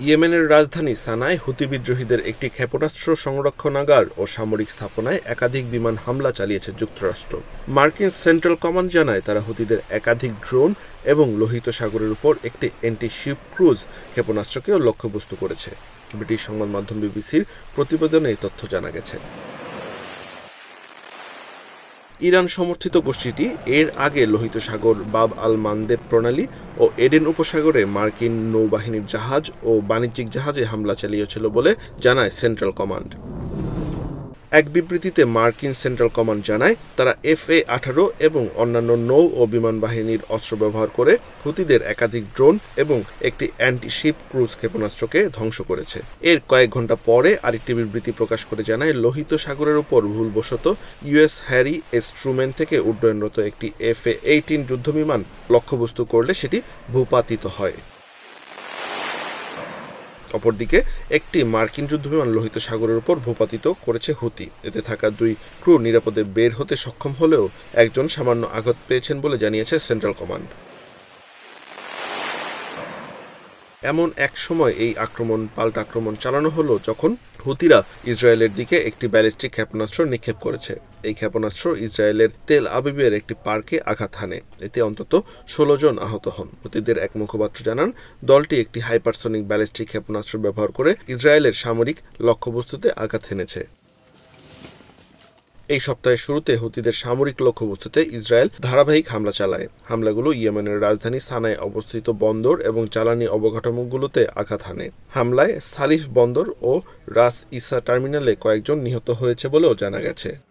ইয়েমেনের রাজধানী সানায় হুতি বিদ্রোহীদের একটি ক্ষেপণাস্ত্র সংরক্ষণাগার ও সামরিক স্থাপনায় একাধিক বিমান হামলা চালিয়েছে যুক্তরাষ্ট্র। মার্কিন সেন্ট্রাল কমান্ড জানায় তারা হুতিদের একাধিক ড্রোন এবং লোহিত সাগরের উপর একটি অ্যান্টি-শিপ ক্রুজ ক্ষেপণাস্ত্রকেও লক্ষ্যবস্তু করেছে। ব্রিটিশ সংবাদ মাধ্যম বিবিসির প্রতিবেদনে এই তথ্য জানা গেছে। ইরান সমর্থিত গোষ্ঠীটি এর আগে লোহিত সাগর, বাব আল মানদেব প্রণালী ও এডেন উপসাগরে মার্কিন নৌবাহিনীর জাহাজ ও বাণিজ্যিক জাহাজে হামলা চালিয়েছিল বলে জানায় সেন্ট্রাল কমান্ড। এক বিবৃতিতে মার্কিন সেন্ট্রাল কমান্ড জানায় তারা FA-18 এবং অন্যান্য নৌ ও বিমান বাহিনীর অস্ত্র ব্যবহার করে হুতিদের একাধিক ড্রোন এবং একটি অ্যান্টি-শিপ ক্রুজ ক্ষেপণাস্ত্রকে ধ্বংস করেছে। এর কয়েক ঘন্টা পরে আরেকটি বিবৃতি প্রকাশ করে জানায় লোহিত সাগরের উপর ভুলবশত US হ্যারি এস ট্রুম্যান থেকে উড্ডয়নরত একটি FA-18 যুদ্ধবিমান লক্ষ্যবস্তু করলে সেটি ভূপাতিত হয়। অপরদিকে একটি মার্কিন যুদ্ধবিমান লোহিত সাগরের উপর ভূপাতিত করেছে হুতি। এতে থাকা 2 ক্রু নিরাপদে বের হতে সক্ষম হলেও একজন সামান্য আঘাত পেয়েছেন বলে জানিয়েছে সেন্ট্রাল কমান্ড। এমন এক সময় এই পাল্টা আক্রমণ চালানো হলো যখন হুতিরা ইসরায়েলের দিকে একটি ব্যালিস্টিক ক্ষেপণাস্ত্র নিক্ষেপ করেছে। এই ক্ষেপণাস্ত্র ইসরায়েলের তেল আবিবের একটি পার্কে আঘাত হানে। এতে অন্তত 16 জন আহত হন। হুতিদের এক মুখপাত্র জানান, দলটি একটি হাইপারসনিক ব্যালিস্টিক ক্ষেপণাস্ত্র ব্যবহার করে ইসরায়েলের সামরিক লক্ষ্যবস্তুতে আঘাত হেনেছে। এই সপ্তাহের শুরুতে হুতিদের সামরিক লক্ষ্যবস্তুতে ইসরায়েল ধারাবাহিক হামলা চালায়। হামলাগুলো ইয়েমেনের রাজধানী সানায় অবস্থিত বন্দর এবং জ্বালানি অবকাঠামোগুলোতে আঘাত হানে। হামলায় সালিফ বন্দর ও রাস ইসা টার্মিনালে কয়েকজন নিহত হয়েছে বলেও জানা গেছে।